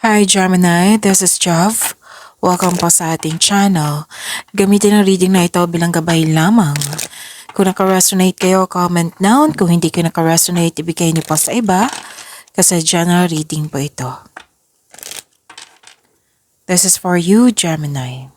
Hi Gemini, this is Jeff. Welcome po sa ating channel. Gamitin ang reading na ito bilang gabay lamang. Kung naka-resonate kayo, comment down. Kung hindi kayo naka-resonate, ibigay niyo po sa iba. Kasi general reading po ito. This is for you, Gemini.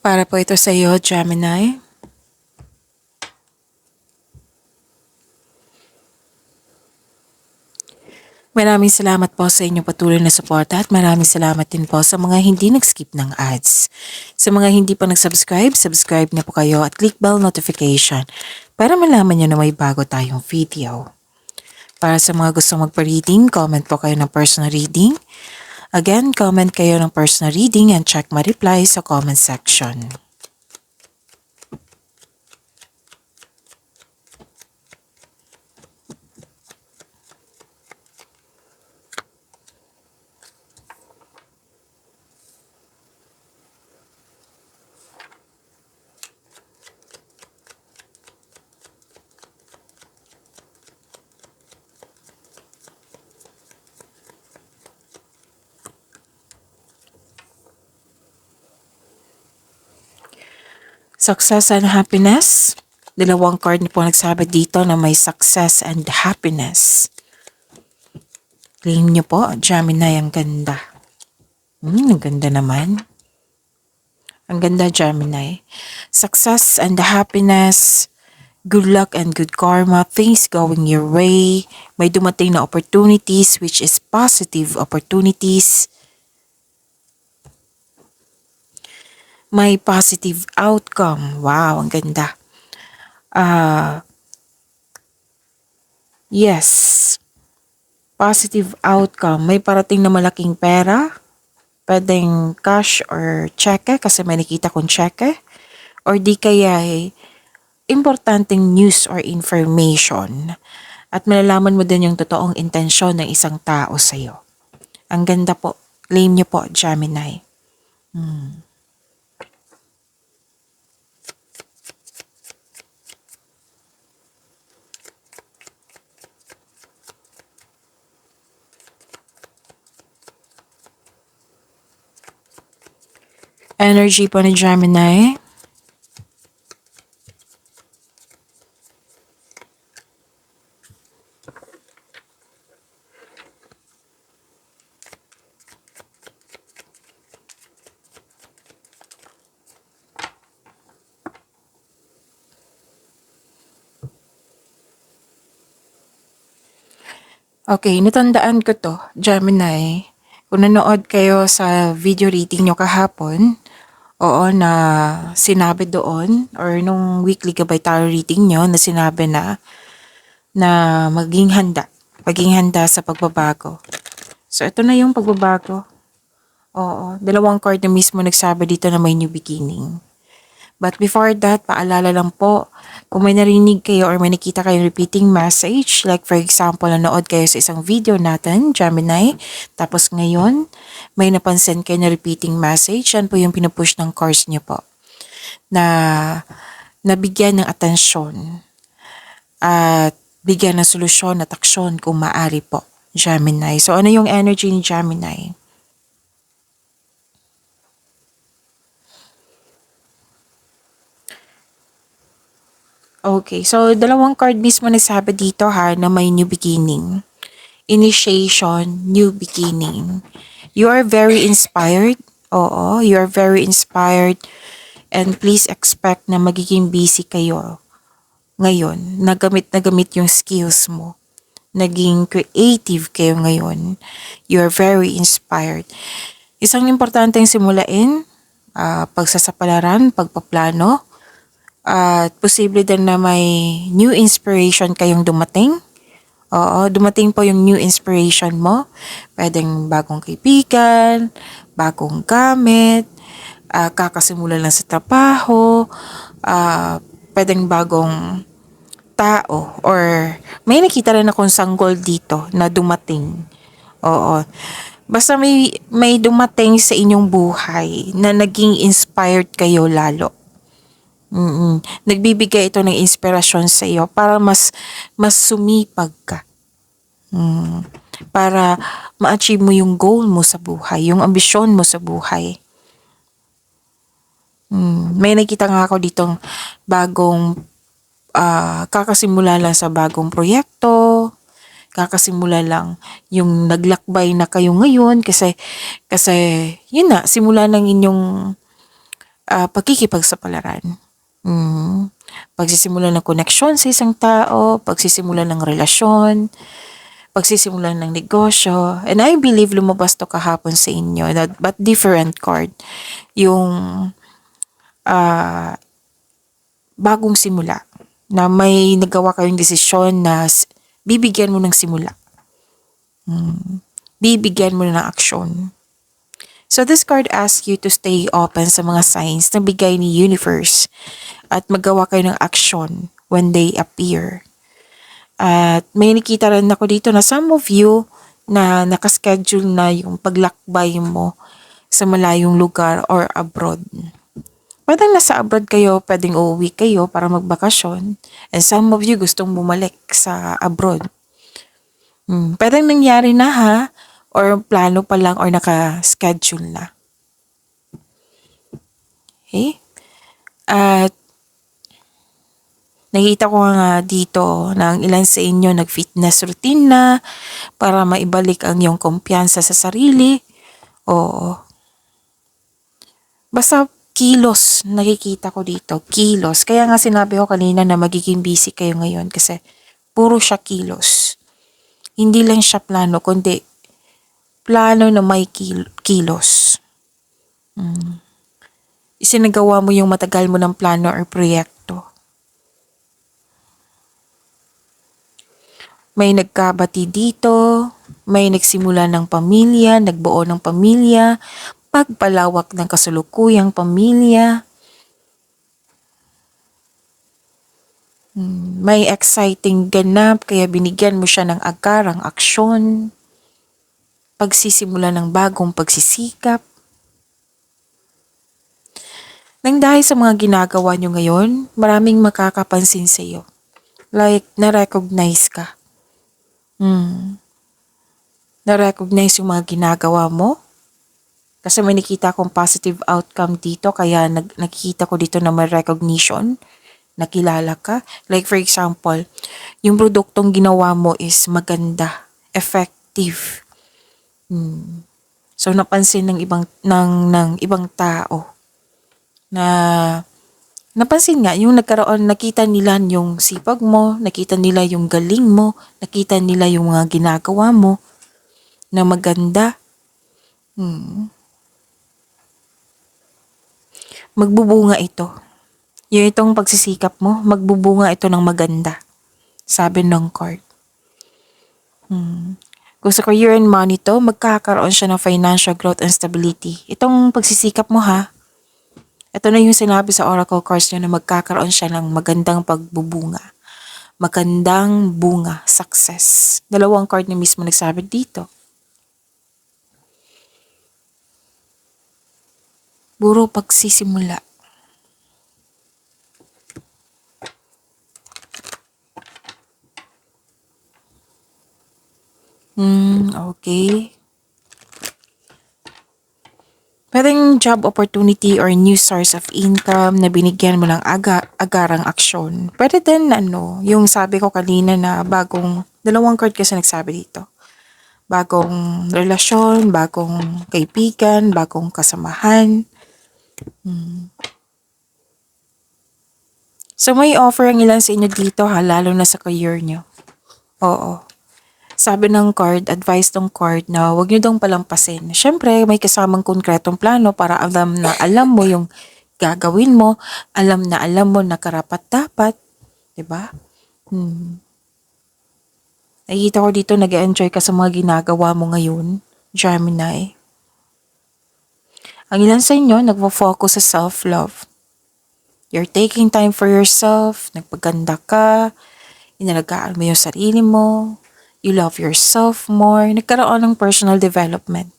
Para po ito sa iyo, Gemini. Maraming salamat po sa inyong patuloy na suporta at maraming salamat din po sa mga hindi nag-skip ng ads. Sa mga hindi pa nag-subscribe, subscribe na po kayo at click bell notification para malaman nyo na may bago tayong video. Para sa mga gustong magpa-reading, comment po kayo ng personal reading. Again, comment kayo ng personal reading and check my reply sa comment section. Success and happiness. Dalawang card na po nagsabi dito na may success and happiness. Claim nyo po, Gemini, ang ganda. Ang ganda naman. Ang ganda, Gemini. Success and happiness. Good luck and good karma. Things going your way. May dumating na opportunities which is positive opportunities. May positive outcome. Wow, ang ganda. Yes. Positive outcome. May parating na malaking pera. Pwedeng cash or cheque kasi may nakita kong cheque. Or di kaya importanteng news or information. At malalaman mo din yung totoong intensyon ng isang tao sa'yo. Ang ganda po. Claim niyo po, Gemini. Energy po ni Gemini. Okay, natandaan ko to, Gemini. Kung nanood kayo sa video reading nyo kahapon, oo, na sinabi doon, or nung weekly gabay tarot reading nyo, na sinabi na maging handa sa pagbabago. So, ito na yung pagbabago. Oo, dalawang card na mismo nagsabi dito na may new beginning. But before that, paalala lang po, kung may narinig kayo or may nakita kayong repeating message, like for example, nanood kayo sa isang video natin, Gemini, tapos ngayon, may napansin kayo na repeating message, yan po yung pinupush ng cards niyo po, na nabigyan ng atensyon at bigyan ng solusyon at aksyon kung maaari po, Gemini. So ano yung energy ni Gemini? Okay, so dalawang card mismo nagsabi dito ha na may new beginning. Initiation, new beginning. You are very inspired. Oo, you are very inspired. And please expect na magiging busy kayo ngayon. Nagamit yung skills mo. Naging creative kayo ngayon. You are very inspired. Isang importanteng simulain, pagsasapalaran, pagpaplano, At posible din na may new inspiration kayong dumating. Oo, dumating po yung new inspiration mo. Pwedeng bagong kaibigan, bagong gamit, kakasimula lang sa trabaho, pwedeng bagong tao, or may nakita rin akong sanggol dito na dumating. Oo. Basta may dumating sa inyong buhay na naging inspired kayo lalo. Nagbibigay ito ng inspirasyon sa iyo para mas sumipag ka. Para ma-achieve mo yung goal mo sa buhay, yung ambisyon mo sa buhay. May nakita nga ako ditong bagong kakasimula lang sa bagong proyekto, kakasimula lang yung naglakbay na kayo ngayon kasi yun na, simula ng inyong pagkikipagsapalaran. Pagsisimula ng koneksyon sa isang tao, pagsisimula ng relasyon, pagsisimula ng negosyo. And I believe lumabas to kahapon sa inyo, but different card. Yung bagong simula, na may nagawa kayong desisyon na bibigyan mo ng simula. Bibigyan mo ng aksyon. So this card asks you to stay open sa mga signs na bigay ni universe at magawa kayo ng action when they appear. At may nakita rin ako dito na some of you na nakaschedule na yung paglakbay mo sa malayong lugar or abroad. Pwedeng nasa abroad kayo, pwedeng uuwi kayo para magbakasyon. And some of you gustong bumalik sa abroad. Pwedeng nangyari na ha, or plano pa lang or naka-schedule na. Okay? At nakita ko nga dito na ang ilan sa inyo nag-fitness routine na para maibalik ang iyong kumpiyansa sa sarili. Oo. Basta kilos, nakikita ko dito. Kilos. Kaya nga sinabi ko kanina na magiging busy kayo ngayon kasi puro siya kilos. Hindi lang siya plano, kundi plano na may kilos. Isinagawa mo yung matagal mo ng plano or proyekto. May nagkabati dito, may nagsimula ng pamilya, nagbuo ng pamilya, pagpalawak ng kasalukuyang pamilya. May exciting ganap kaya binigyan mo siya ng agarang aksyon. Pagsisimula ng bagong pagsisikap. Nang dahil sa mga ginagawa nyo ngayon, maraming makakapansin sa iyo. Like, na-recognize ka. Na-recognize yung mga ginagawa mo. Kasi may nakita akong positive outcome dito, kaya nakikita ko dito na may recognition. Nakilala ka. Like for example, yung produktong ginawa mo is maganda, effective. So napansin ng ibang tao na napansin nga yung nakita nila yung sipag mo, nakita nila yung galing mo, nakita nila yung mga ginagawa mo na maganda. Magbubunga ito. Yung itong pagsisikap mo, magbubunga ito ng maganda. Sabi ng card. Kung sa career and money to, magkakaroon siya ng financial growth and stability. Itong pagsisikap mo ha, ito na yung sinabi sa oracle cards nyo na magkakaroon siya ng magandang pagbubunga. Magandang bunga, success. Dalawang card na mismo nagsabi dito. Puro pagsisimula. Okay. Pwedeng job opportunity or new source of income na binigyan mo ng agarang aksyon. Pwede din yung sabi ko kanina na dalawang card kasi nagsabi dito. Bagong relasyon, bagong kaibigan, bagong kasamahan. So may offer ang ilan sa inyo dito ha, lalo na sa career nyo. Oo. Sabi ng card, advice ng card na huwag nyo daw palampasin. Siyempre, may kasamang konkretong plano para alam mo yung gagawin mo, alam mo na karapat-dapat, 'di ba? Nakikita ko dito nag-enjoy ka sa mga ginagawa mo ngayon, Gemini. Ang ilan sa inyo nagfo-focus sa self-love. You're taking time for yourself, nagpaganda ka, inalagaan mo yung sarili mo, you love yourself more, nagkaroon ng personal development.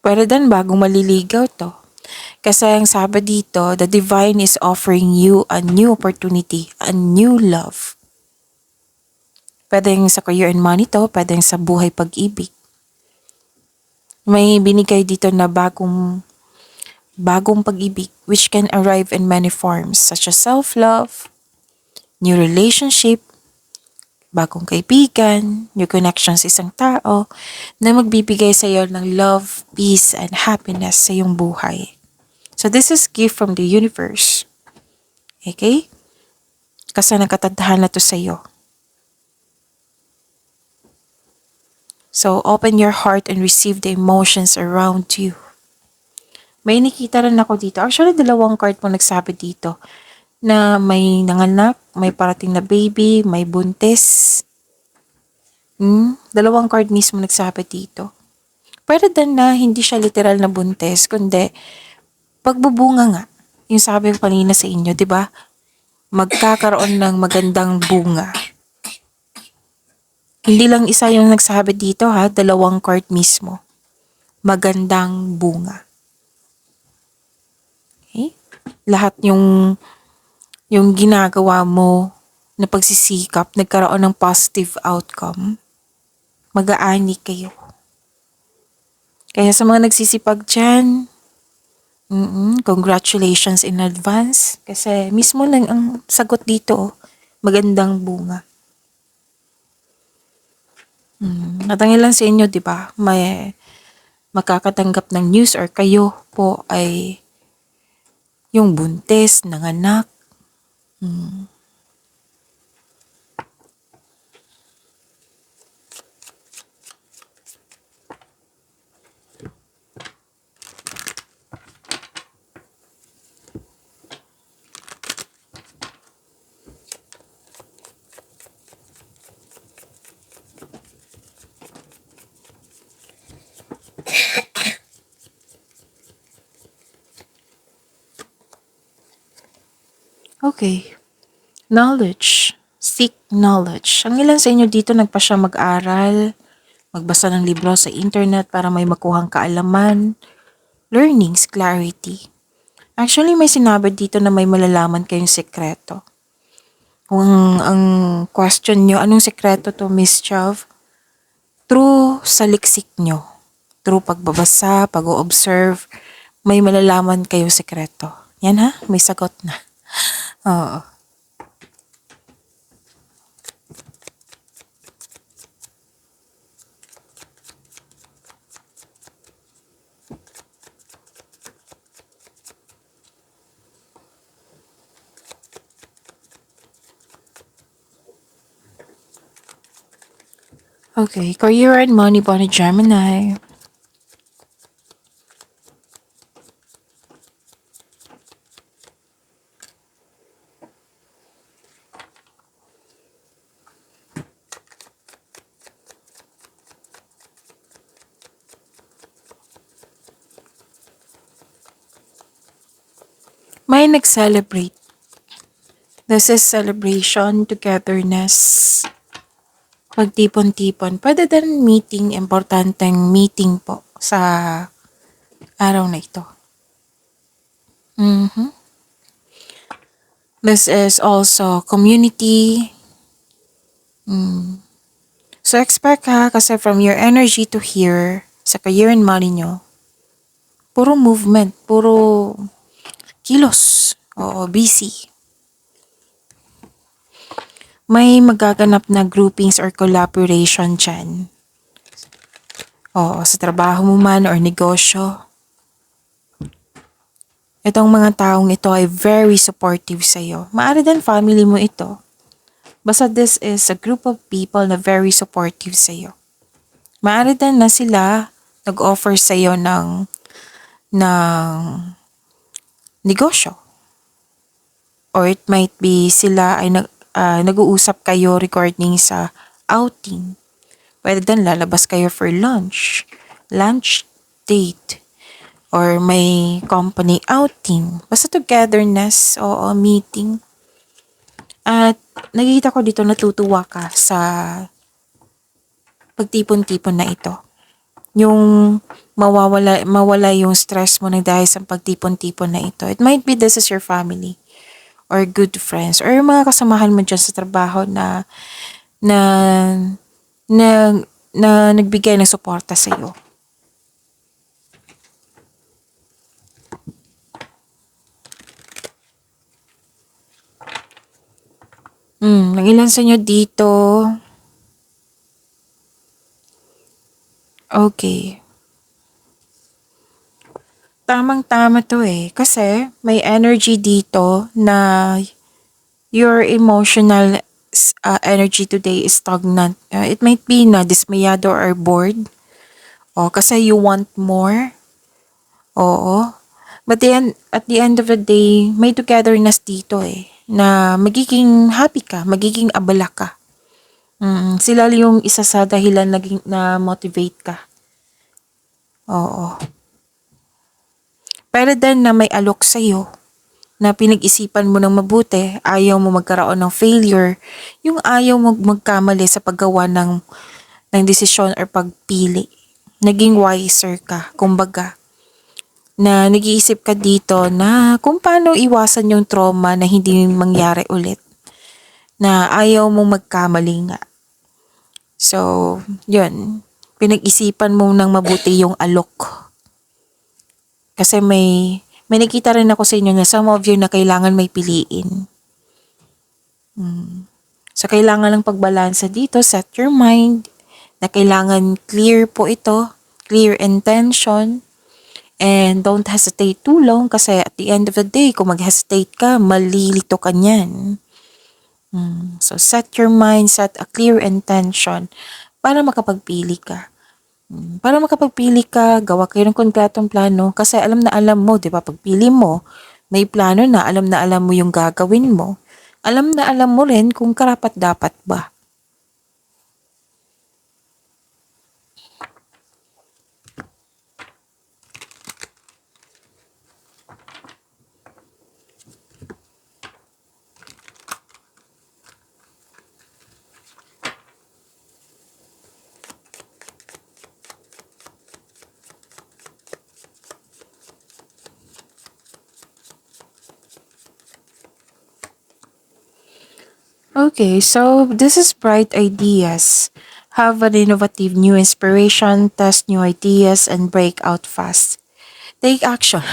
Pero dan bagong maliligaw to. Kasi ang sabi dito, the divine is offering you a new opportunity, a new love. Pwedeng sa career and money to, pwedeng sa buhay pag-ibig. May binigay dito na bagong pag-ibig which can arrive in many forms such as self-love, new relationship, bagong kaibigan, new connections sa isang tao na magbibigay sa iyo ng love, peace, and happiness sa iyong buhay. So this is gift from the universe. Okay? Kasi nakatadhana to sa iyo. So open your heart and receive the emotions around you. May nakita rin ako dito. Actually, 2 card po nagsabi dito na may nanganak, may parating na baby, may buntis. 2 card mismo nagsabi dito. Pero dan na hindi siya literal na buntis, kundi pagbubunga nga. Yung sabi ko kanina sa inyo, di ba? Magkakaroon ng magandang bunga. Hindi lang isa yung nagsabi dito ha, 2 card mismo. Magandang bunga. Okay? Lahat yung ginagawa mo na pagsisikap, nagkaroon ng positive outcome. Mag-aani kayo. Kaya sa mga nagsisipag dyan, congratulations in advance. Kasi mismo lang ang sagot dito, magandang bunga. Natangin lang sa inyo, di ba? May makakatanggap ng news or kayo po ay yung buntis, nanganak. Okay. Knowledge. Seek knowledge. Ang ilan sa inyo dito nagpa siya mag-aral, magbasa ng libro sa internet para may makuhang kaalaman, learnings, clarity. Actually, may sinabi dito na may malalaman kayong sekreto. Kung ang question nyo, anong sekreto to, Miss Chav? Through saliksik nyo, through pagbabasa, pag-o-observe, may malalaman kayong sekreto. Yan ha, may sagot na. Oo. Okay, career and money po ni Gemini. May nag-celebrate. This is celebration, togetherness, pagtipon-tipon. Pwede din meeting, importanteng meeting po sa araw na ito. This is also community. So expect ha, kasi from your energy to here, sa career and money nyo, puro movement, puro kilos. Oo, busy. May magaganap na groupings or collaboration dyan. Oo, sa trabaho mo man or negosyo. Itong mga taong ito ay very supportive sa'yo. Maaari din family mo ito. Basta this is a group of people na very supportive sa'yo. Maaari din na sila nag-offer sa'yo ng negosyo. Or it might be sila ay nag-uusap kayo regarding sa outing. Pwede din lalabas kayo for lunch date, or may company outing. Basta togetherness, oo, meeting. At nakikita ko dito natutuwa ka sa pagtipon-tipon na ito. Yung mawala yung stress mo na dahil sa pagtipon-tipon na ito. It might be this is your family or good friends or yung mga kasamahan mo dyan sa trabaho na, na, na nagbigay ng suporta sa iyo. Ng ilan sa inyo dito? Okay. Tamang-tama to eh. Kasi may energy dito na your emotional energy today is stagnant. It might be na dismayado or bored. O, kasi you want more. Oo. But then, at the end of the day, may togetherness dito eh. Na magiging happy ka, magiging abala ka. Sila yung isa sa dahilan na motivate ka. Oo. Pero then na may alok sa'yo, na pinag-isipan mo ng mabuti, ayaw mo magkaroon ng failure, yung ayaw mo magkamali sa paggawa ng desisyon or pagpili. Naging wiser ka, kumbaga. Na nag-iisip ka dito na kung paano iwasan yung trauma na hindi mangyari ulit. Na ayaw mo magkamali nga. So, yun. Pinag-isipan mo ng mabuti yung alok. Kasi may nakita rin ako sa inyo na some of you na kailangan may piliin. So, kailangan lang pagbalansa dito, set your mind, na kailangan clear po ito, clear intention, and don't hesitate too long kasi at the end of the day, kung mag-hesitate ka, malilito ka niyan. So, set your mind, set a clear intention para makapagpili ka. Para makapagpili ka, gawa kayo ng konkretong plano kasi alam na alam mo, di ba, pagpili mo, may plano na alam mo yung gagawin mo. Alam na alam mo rin kung karapat-dapat ba. Okay, so this is bright ideas. Have an innovative new inspiration, test new ideas, and break out fast. Take action.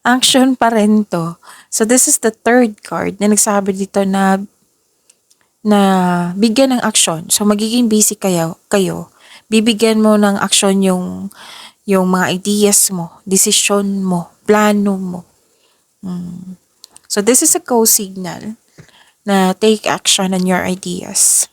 Action pa rin to. So this is the third card na nagsabi dito na bigyan ng action. So magiging busy kayo. Bibigyan mo ng action yung mga ideas mo, desisyon mo, plano mo. So this is a go signal na take action on your ideas.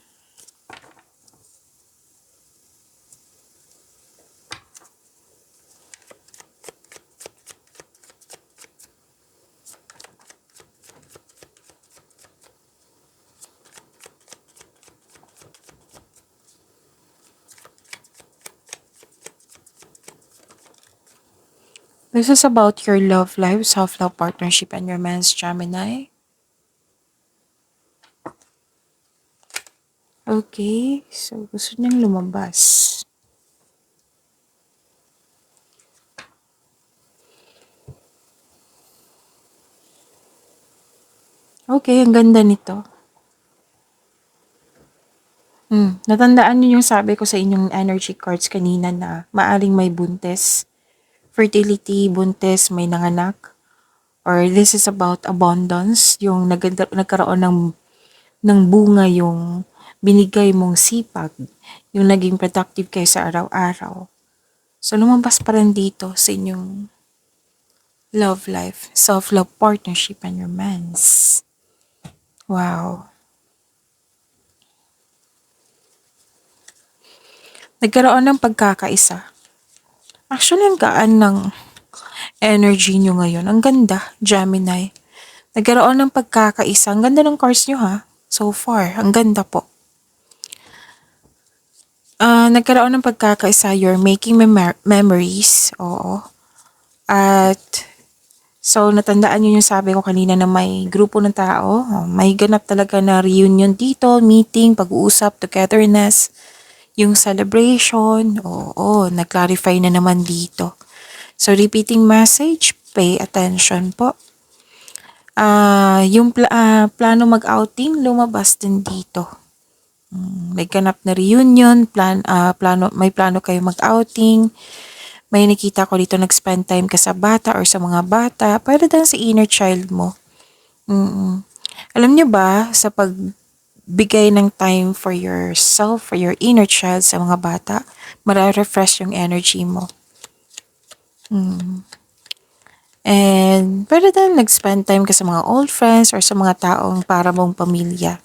This is about your love life, self-love, partnership, and romance, Gemini. Okay, so gusto niyang lumabas. Okay, ang ganda nito. Natandaan niyo yung sabi ko sa inyong energy cards kanina na maaring may buntis. Fertility, buntis, may nanganak. Or this is about abundance, yung nagkaroon ng bunga yung binigay mong sipag, yung naging productive kayo sa araw-araw. So lumabas pa rin dito sa inyong love life, self-love, partnership, and romance. Wow. Nagkaroon ng pagkakaisa. Actually, ang gaan ng energy nyo ngayon. Ang ganda, Gemini. Nagkaroon ng pagkakaisa. Ang ganda ng cards nyo ha. So far, ang ganda po. Nagkaroon ng pagkakaisa. You're making memories. Oo. At so, natandaan nyo yung sabi ko kanina na may grupo ng tao. May ganap talaga na reunion dito, meeting, pag-uusap, togetherness, yung celebration. Oo, nag-clarify na naman dito. So, repeating message, pay attention po. Yung plano mag-outing, lumabas din dito. May ganap na reunion, may plano kayo mag-outing. May nakita ko dito nag-spend time ka sa bata or sa mga bata. Pwede din sa inner child mo. Alam niyo ba, sa pagbigay ng time for yourself, for your inner child sa mga bata, mara-refresh yung energy mo. And pwede din nag-spend time ka sa mga old friends or sa mga taong para mong pamilya.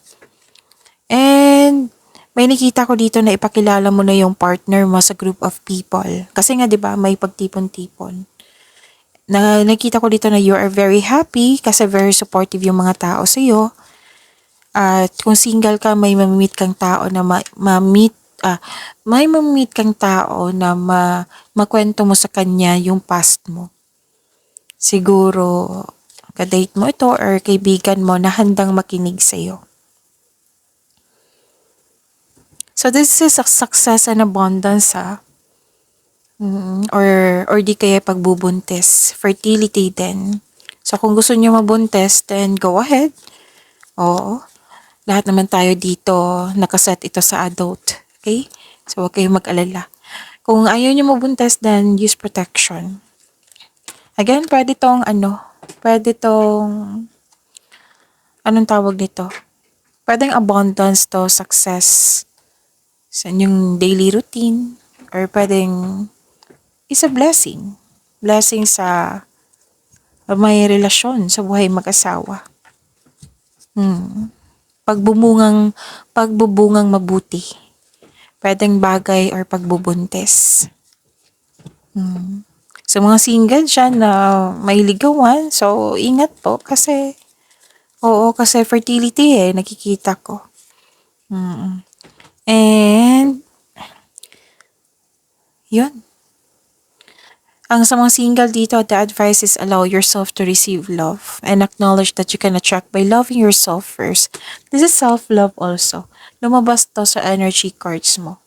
And may nakita ko dito na ipakilala mo na yung partner mo sa group of people. Kasi nga 'di ba may pagtipon-tipon. Nakita ko dito na you are very happy kasi very supportive yung mga tao sa iyo. At kung single ka, may mamimit kang tao na may mamimit kang tao na makwento mo sa kanya yung past mo. Siguro ka-date mo ito or kaibigan mo na handang makinig sa iyo. So this is a success and abundance or di kaya pagbubuntis. Fertility din. So kung gusto niyo mabuntis, then go ahead. Oo. Lahat naman tayo dito, nakaset ito sa adult. Okay? So huwag kayong mag-alala. Kung ayaw niyo mabuntis, then use protection. Again, pwede tong anong tawag nito? Pwedeng abundance to, success sa inyong daily routine, or pwedeng is a blessing. Blessing sa may relasyon sa buhay mag-asawa. Pagbubungang mabuti. Pwedeng bagay or pagbubuntis. So mga single dyan na may ligawan, so ingat po kasi fertility nakikita ko. And yun. Ang sa mga single dito, the advice is allow yourself to receive love and acknowledge that you can attract by loving yourself first. This is self-love also. Lumabas to sa energy cards mo.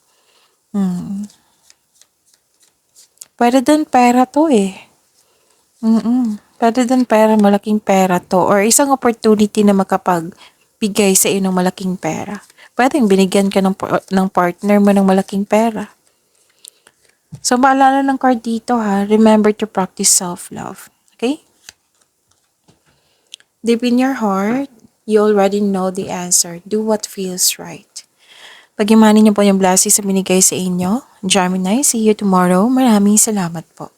Pwede din pera to Pwede din pera, malaking pera to. Or isang opportunity na makapagbigay sa iyo ng malaking pera. Pwedeng binigyan ka ng partner mo ng malaking pera. So, maalala ng card dito ha, remember to practice self-love. Okay? Deep in your heart, you already know the answer. Do what feels right. Pag-imanin niyo po yung blessings sa binigay sa inyo. Gemini, see you tomorrow. Maraming salamat po.